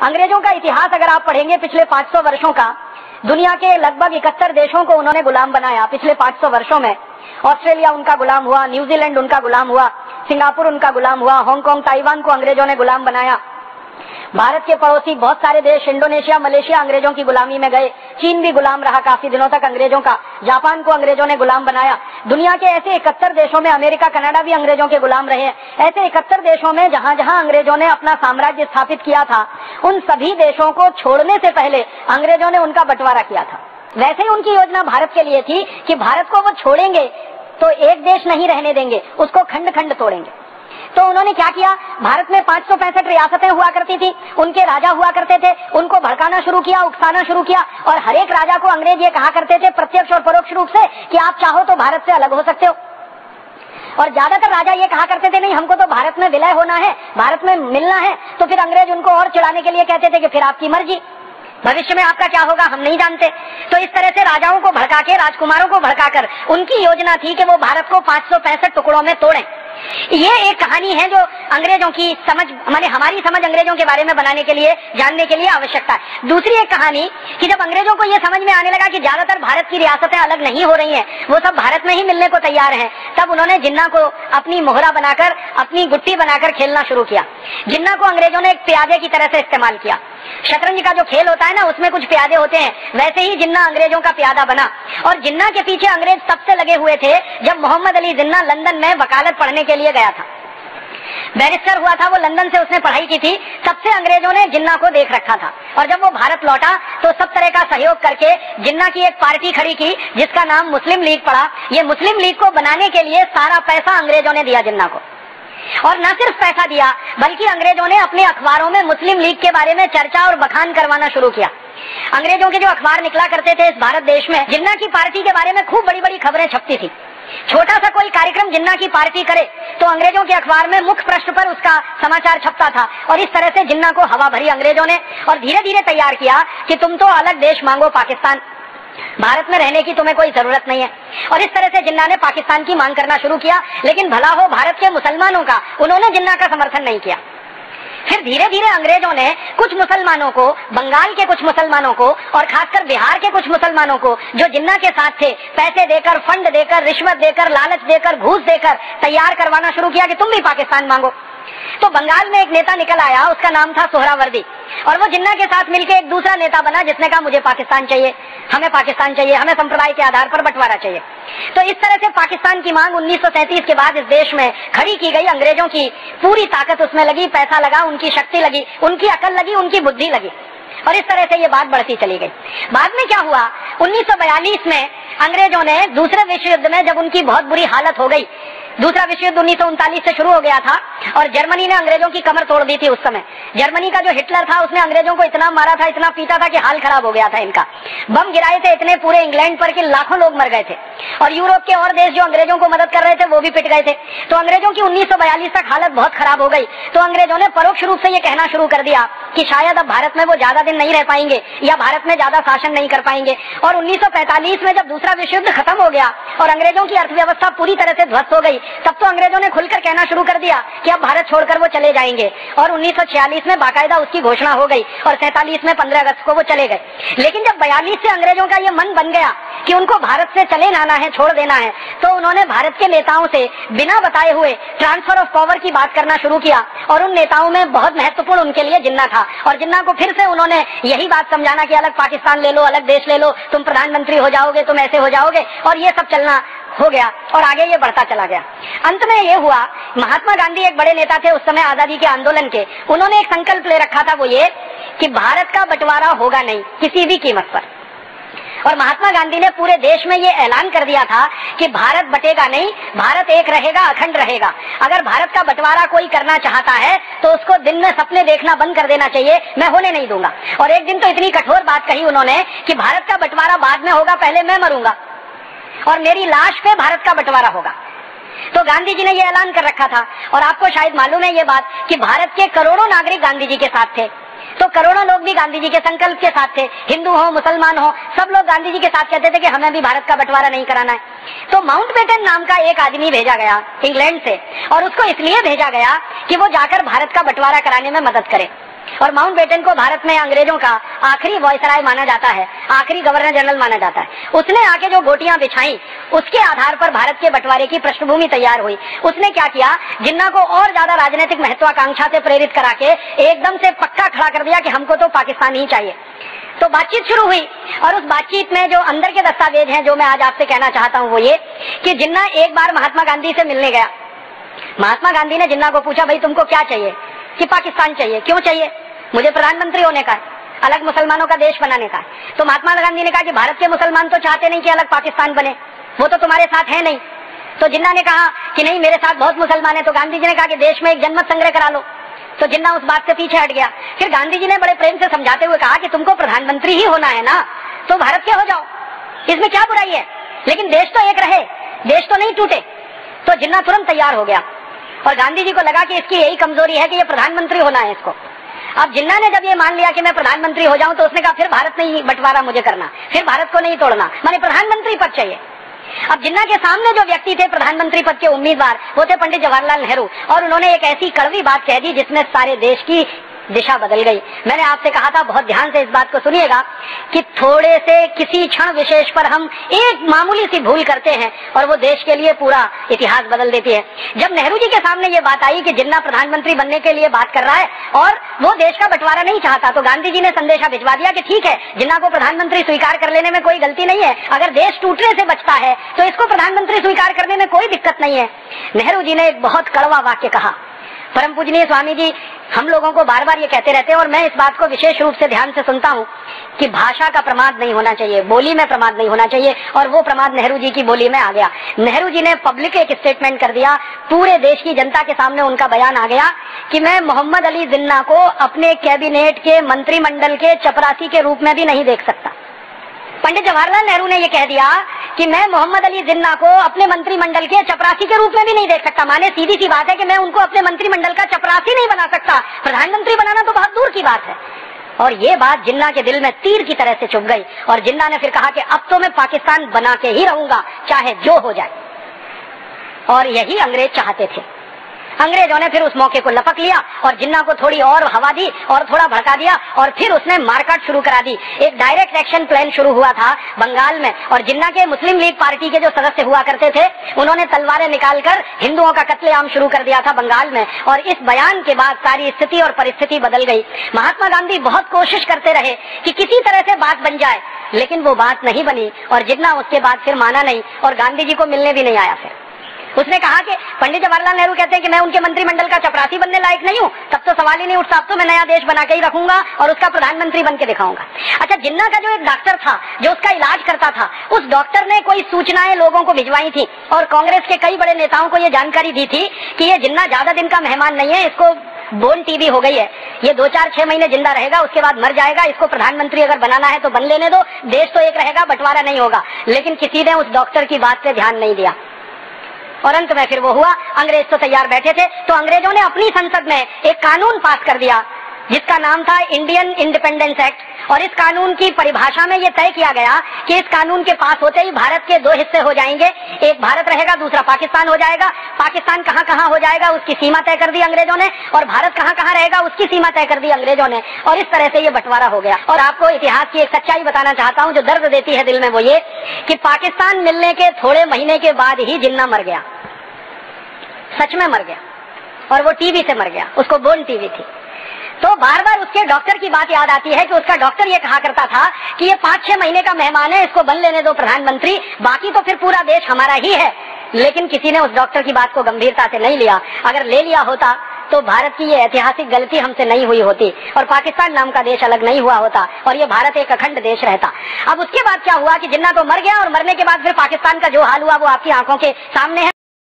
अंग्रेजों का इतिहास अगर आप पढ़ेंगे पिछले 500 वर्षों का, दुनिया के लगभग 71 देशों को उन्होंने गुलाम बनाया पिछले 500 वर्षों में। ऑस्ट्रेलिया उनका गुलाम हुआ, न्यूजीलैंड उनका गुलाम हुआ, सिंगापुर उनका गुलाम हुआ, हांगकांग, ताइवान को अंग्रेजों ने गुलाम बनाया। भारत के पड़ोसी बहुत सारे देश, इंडोनेशिया, मलेशिया अंग्रेजों की गुलामी में गए। चीन भी गुलाम रहा काफी दिनों तक अंग्रेजों का। जापान को अंग्रेजों ने गुलाम बनाया। दुनिया के ऐसे 71 देशों में, अमेरिका, कनाडा भी अंग्रेजों के गुलाम रहे हैं। ऐसे 71 देशों में जहां जहां अंग्रेजों ने अपना साम्राज्य स्थापित किया था, उन सभी देशों को छोड़ने से पहले अंग्रेजों ने उनका बंटवारा किया था। वैसे ही उनकी योजना भारत के लिए थी कि भारत को वो छोड़ेंगे तो एक देश नहीं रहने देंगे, उसको खंड खंड तोड़ेंगे। तो उन्होंने क्या किया, भारत में 565 रियासतें हुआ करती थी, उनके राजा हुआ करते थे, उनको भड़काना शुरू किया, उकसाना शुरू किया। और हर एक राजा को अंग्रेज ये कहा करते थे प्रत्यक्ष और परोक्ष रूप से कि आप चाहो तो भारत से अलग हो सकते हो। और ज्यादातर राजा ये कहा करते थे नहीं, हमको तो भारत में विलय होना है, भारत में मिलना है। तो फिर अंग्रेज उनको और चिढ़ाने के लिए कहते थे कि फिर आपकी मर्जी, भविष्य में आपका क्या होगा हम नहीं जानते। तो इस तरह से राजाओं को भड़का के, राजकुमारों को भड़काकर उनकी योजना थी कि वो भारत को 565 टुकड़ों में तोड़ें। ये एक कहानी है जो अंग्रेजों की समझ, माने हमारी समझ अंग्रेजों के बारे में बनाने के लिए, जानने के लिए आवश्यकता है। दूसरी एक कहानी कि जब अंग्रेजों को ये समझ में आने लगा कि ज्यादातर भारत की रियासतें अलग नहीं हो रही हैं, वो सब भारत में ही मिलने को तैयार हैं, तब उन्होंने जिन्ना को अपनी मोहरा बनाकर, अपनी गुट्टी बनाकर खेलना शुरू किया। जिन्ना को अंग्रेजों ने एक प्यादे की तरह से इस्तेमाल किया। शतरंज का जो खेल होता है ना, उसमें कुछ प्यादे होते हैं, वैसे ही जिन्ना अंग्रेजों का प्यादा बना। और जिन्ना के पीछे अंग्रेज सबसे लगे हुए थे। जब मोहम्मद अली जिन्ना लंदन में वकालत पढ़ने के लिए गया था, बैरिस्टर हुआ था वो, लंदन से उसने पढ़ाई की थी, तब से अंग्रेजों ने जिन्ना को देख रखा था। और जब वो भारत लौटा तो सब तरह का सहयोग करके जिन्ना की एक पार्टी खड़ी की जिसका नाम मुस्लिम लीग पड़ा। ये मुस्लिम लीग को बनाने के लिए सारा पैसा अंग्रेजों ने दिया जिन्ना को। और न सिर्फ पैसा दिया, बल्कि अंग्रेजों ने अपने अखबारों में मुस्लिम लीग के बारे में चर्चा और बखान करवाना शुरू किया। अंग्रेजों के जो अखबार निकला करते थे इस भारत देश में, जिन्ना की पार्टी के बारे में खूब बड़ी बड़ी खबरें छपती थी। छोटा सा कोई कार्यक्रम जिन्ना की पार्टी करे तो अंग्रेजों के अखबार में मुख्य पृष्ठ पर उसका समाचार छपता था। और इस तरह से जिन्ना को हवा भरी अंग्रेजों ने, और धीरे धीरे तैयार किया कि तुम तो अलग देश मांगो, पाकिस्तान, भारत में रहने की तुम्हें कोई जरूरत नहीं है। और इस तरह से जिन्ना ने पाकिस्तान की मांग करना शुरू किया। लेकिन भला हो भारत के मुसलमानों का, उन्होंने जिन्ना का समर्थन नहीं किया। फिर धीरे धीरे अंग्रेजों ने कुछ मुसलमानों को, बंगाल के कुछ मुसलमानों को और खासकर बिहार के कुछ मुसलमानों को जो जिन्ना के साथ थे, पैसे देकर, फंड देकर, रिश्वत देकर, लालच देकर, घूस देकर तैयार करवाना शुरू किया कि तुम भी पाकिस्तान मांगो। तो बंगाल में एक नेता निकल आया, उसका नाम था सोहरावर्दी, और वो जिन्ना के साथ मिलकर एक दूसरा नेता बना जिसने कहा मुझे पाकिस्तान चाहिए, हमें पाकिस्तान चाहिए, हमें संप्रदाय के आधार पर बंटवारा चाहिए। तो इस तरह से पाकिस्तान की मांग 1937 के बाद इस देश में खड़ी की गई। अंग्रेजों की पूरी ताकत उसमें लगी, पैसा लगा, उनकी शक्ति लगी, उनकी अकल लगी, उनकी बुद्धि लगी, और इस तरह से ये बात बढ़ती चली गई। बाद में क्या हुआ, 1942 में अंग्रेजों ने दूसरे विश्व युद्ध में, जब उनकी बहुत बुरी हालत हो गई, दूसरा विश्व युद्ध 1939 से शुरू हो गया था और जर्मनी ने अंग्रेजों की कमर तोड़ दी थी। उस समय जर्मनी का जो हिटलर था उसने अंग्रेजों को इतना मारा था, इतना पीटा था कि हाल खराब हो गया था इनका। बम गिराए थे इतने पूरे इंग्लैंड पर कि लाखों लोग मर गए थे, और यूरोप के और देश जो अंग्रेजों को मदद कर रहे थे वो भी पिट गए थे। तो अंग्रेजों की 1942 तक हालत बहुत खराब हो गई। तो अंग्रेजों ने परोक्ष रूप से ये कहना शुरू कर दिया कि शायद अब भारत में वो ज्यादा दिन नहीं रह पाएंगे या भारत में ज्यादा शासन नहीं कर पाएंगे। और 1945 में जब दूसरा विश्व युद्ध खत्म हो गया और अंग्रेजों की अर्थव्यवस्था पूरी तरह से ध्वस्त हो गई, तब तो अंग्रेजों ने खुलकर कहना शुरू कर दिया कि अब भारत छोड़कर वो चले जाएंगे। और 1946 में बाकायदा उसकी घोषणा हो गई और 47 में 15 अगस्त को वो चले गए। लेकिन जब 42 से अंग्रेजों का ये मन बन गया कि उनको भारत से चले जाना है, छोड़ देना है, तो उन्होंने भारत के नेताओं से बिना बताए हुए ट्रांसफर ऑफ पावर की बात करना शुरू किया। और उन नेताओं में बहुत महत्वपूर्ण उनके लिए जिन्ना था। और जिन्ना को फिर से उन्होंने यही बात समझाना कि अलग पाकिस्तान ले लो, अलग देश ले लो, तुम प्रधानमंत्री हो जाओगे, तुम ऐसे हो जाओगे, और ये सब चलना हो गया। और आगे ये बढ़ता चला गया। अंत में ये हुआ, महात्मा गांधी एक बड़े नेता थे उस समय आजादी के आंदोलन के, उन्होंने एक संकल्प ले रखा था, वो ये कि भारत का बंटवारा होगा नहीं किसी भी कीमत पर। और महात्मा गांधी ने पूरे देश में ये ऐलान कर दिया था कि भारत बटेगा नहीं, भारत एक रहेगा, अखंड रहेगा। अगर भारत का बंटवारा कोई करना चाहता है तो उसको दिन में सपने देखना बंद कर देना चाहिए, मैं होने नहीं दूंगा। और एक दिन तो इतनी कठोर बात कही उन्होंने कि भारत का बंटवारा बाद में होगा, पहले मैं मरूंगा और मेरी लाश पे भारत का बंटवारा होगा। तो गांधी जी ने यह ऐलान कर रखा था। और आपको शायद मालूम है ये बात कि भारत के करोड़ों नागरिक गांधी जी के साथ थे। तो करोड़ों लोग भी गांधी जी के संकल्प के साथ थे, हिंदू हो, मुसलमान हो, सब लोग गांधी जी के साथ कहते थे कि हमें भी भारत का बंटवारा नहीं कराना है। तो माउंटबेटन नाम का एक आदमी भेजा गया इंग्लैंड से, और उसको इसलिए भेजा गया कि वो जाकर भारत का बंटवारा कराने में मदद करे। और माउंटबेटन को भारत में अंग्रेजों का आखिरी वॉयसराय माना जाता है, आखिरी गवर्नर जनरल माना जाता है। उसने आके जो गोटियां बिछाई उसके आधार पर भारत के बंटवारे की पृष्ठभूमि तैयार हुई। उसने क्या किया, जिन्ना को और ज्यादा राजनीतिक महत्वाकांक्षा से प्रेरित करा के एकदम से पक्का खड़ा कर दिया कि हमको तो पाकिस्तान ही चाहिए। तो बातचीत शुरू हुई और उस बातचीत में जो अंदर के दस्तावेज हैं जो मैं आज आपसे कहना चाहता हूं वो ये कि जिन्ना एक बार महात्मा गांधी से मिलने गया। महात्मा गांधी ने जिन्ना को पूछा, भाई तुमको क्या चाहिए? कि पाकिस्तान चाहिए। क्यों चाहिए? मुझे प्रधानमंत्री होने का है, अलग मुसलमानों का देश बनाने का है। तो महात्मा गांधी ने कहा कि भारत के मुसलमान तो चाहते नहीं कि अलग पाकिस्तान बने, वो तो तुम्हारे साथ है नहीं। तो जिन्ना ने कहा कि नहीं, मेरे साथ बहुत मुसलमान है। तो गांधी जी ने कहा कि देश में एक जनमत संग्रह करा लो। तो जिन्ना उस बात से पीछे हट गया। फिर गांधी जी ने बड़े प्रेम से समझाते हुए कहा कि तुमको प्रधानमंत्री ही होना है ना, तो भारत के हो जाओ, इसमें क्या बुराई है, लेकिन देश तो एक रहे, देश तो नहीं टूटे। तो जिन्ना तुरंत तैयार हो गया और गांधी जी को लगा कि इसकी यही कमजोरी है कि ये प्रधानमंत्री होना है इसको। अब जिन्ना ने जब ये मान लिया कि मैं प्रधानमंत्री हो जाऊं तो उसने कहा फिर भारत नहीं बंटवारा मुझे करना, फिर भारत को नहीं तोड़ना, माने प्रधानमंत्री पद चाहिए। अब जिन्ना के सामने जो व्यक्ति थे प्रधानमंत्री पद के उम्मीदवार, वो थे पंडित जवाहरलाल नेहरू, और उन्होंने एक ऐसी कड़वी बात कह दी जिसमें सारे देश की दिशा बदल गई। मैंने आपसे कहा था, बहुत ध्यान से इस बात को सुनिएगा, कि थोड़े से किसी क्षण विशेष पर हम एक मामूली सी भूल करते हैं और वो देश के लिए पूरा इतिहास बदल देती है। जब नेहरू जी के सामने ये बात आई कि जिन्ना प्रधानमंत्री बनने के लिए बात कर रहा है और वो देश का बंटवारा नहीं चाहता, तो गांधी जी ने संदेशा भिजवा दिया कि ठीक है, जिन्ना को प्रधानमंत्री स्वीकार कर लेने में कोई गलती नहीं है, अगर देश टूटने से बचता है तो इसको प्रधानमंत्री स्वीकार करने में कोई दिक्कत नहीं है। नेहरू जी ने एक बहुत कड़वा वाक्य कहा। परम पूजनीय स्वामी जी हम लोगों को बार बार ये कहते रहते हैं और मैं इस बात को विशेष रूप से ध्यान से सुनता हूँ कि भाषा का प्रमाद नहीं होना चाहिए, बोली में प्रमाद नहीं होना चाहिए, और वो प्रमाद नेहरू जी की बोली में आ गया। नेहरू जी ने पब्लिक एक स्टेटमेंट कर दिया, पूरे देश की जनता के सामने उनका बयान आ गया कि मैं मोहम्मद अली जिन्ना को अपने कैबिनेट के मंत्रिमंडल के चपरासी के रूप में भी नहीं देख सकता। पंडित जवाहरलाल नेहरू ने यह कह दिया कि मैं मोहम्मद अली जिन्ना को अपने मंत्रिमंडल के चपरासी के रूप में भी नहीं देख सकता। माने सीधी सी बात है कि मैं उनको अपने मंत्रिमंडल का चपरासी नहीं बना सकता, प्रधानमंत्री बनाना तो बहुत दूर की बात है। और ये बात जिन्ना के दिल में तीर की तरह से चुभ गई और जिन्ना ने फिर कहा कि अब तो मैं पाकिस्तान बना के ही रहूंगा, चाहे जो हो जाए। और यही अंग्रेज चाहते थे। अंग्रेजों ने फिर उस मौके को लपक लिया और जिन्ना को थोड़ी और हवा दी और थोड़ा भड़का दिया और फिर उसने मारकाट शुरू करा दी। एक डायरेक्ट एक्शन प्लान शुरू हुआ था बंगाल में और जिन्ना के मुस्लिम लीग पार्टी के जो सदस्य हुआ करते थे उन्होंने तलवारें निकालकर हिंदुओं का कत्लेआम शुरू कर दिया था बंगाल में। और इस बयान के बाद सारी स्थिति और परिस्थिति बदल गई। महात्मा गांधी बहुत कोशिश करते रहे कि किसी तरह से बात बन जाए, लेकिन वो बात नहीं बनी और जिन्ना उसके बाद फिर माना नहीं और गांधी जी को मिलने भी नहीं आया। फिर उसने कहा कि पंडित जवाहरलाल नेहरू कहते हैं कि मैं उनके मंत्रिमंडल का चपरासी बनने लायक नहीं हूं, तब तो सवाल ही नहीं उठता, अब तो मैं नया देश बना के ही रखूंगा और उसका प्रधानमंत्री बन के दिखाऊंगा। अच्छा, जिन्ना का जो एक डॉक्टर था जो उसका इलाज करता था, उस डॉक्टर ने कोई सूचनाएं लोगों को भिजवाई थी और कांग्रेस के कई बड़े नेताओं को यह जानकारी दी थी कि ये जिन्ना ज्यादा दिन का मेहमान नहीं है, इसको बोन टीबी हो गई है, ये 2-4-6 महीने जिंदा रहेगा, उसके बाद मर जाएगा, इसको प्रधानमंत्री अगर बनाना है तो बन लेने दो, देश तो एक रहेगा, बंटवारा नहीं होगा। लेकिन किसी ने उस डॉक्टर की बात पे ध्यान नहीं दिया और अंत में फिर वो हुआ। अंग्रेज तो तैयार बैठे थे, तो अंग्रेजों ने अपनी संसद में एक कानून पास कर दिया जिसका नाम था इंडियन इंडिपेंडेंस एक्ट। और इस कानून की परिभाषा में ये तय किया गया कि इस कानून के पास होते ही भारत के 2 हिस्से हो जाएंगे, एक भारत रहेगा, दूसरा पाकिस्तान हो जाएगा। पाकिस्तान कहां कहां हो जाएगा उसकी सीमा तय कर दी अंग्रेजों ने और भारत कहां कहां रहेगा उसकी सीमा तय कर दी अंग्रेजों ने। और इस तरह से ये बंटवारा हो गया। और आपको इतिहास की एक सच्चाई बताना चाहता हूं जो दर्द देती है दिल में, वो ये कि पाकिस्तान मिलने के थोड़े महीने के बाद ही जिन्ना मर गया, सच में मर गया, और वो टीबी से मर गया, उसको बोन टीबी थी। तो बार बार उसके डॉक्टर की बात याद आती है कि उसका डॉक्टर ये कहा करता था कि ये 5-6 महीने का मेहमान है, इसको बन लेने दो प्रधानमंत्री, बाकी तो फिर पूरा देश हमारा ही है। लेकिन किसी ने उस डॉक्टर की बात को गंभीरता से नहीं लिया। अगर ले लिया होता तो भारत की ये ऐतिहासिक गलती हमसे नहीं हुई होती और पाकिस्तान नाम का देश अलग नहीं हुआ होता और ये भारत एक अखंड देश रहता। अब उसके बाद क्या हुआ कि जिन्ना तो मर गया और मरने के बाद फिर पाकिस्तान का जो हाल हुआ वो आपकी आंखों के सामने है।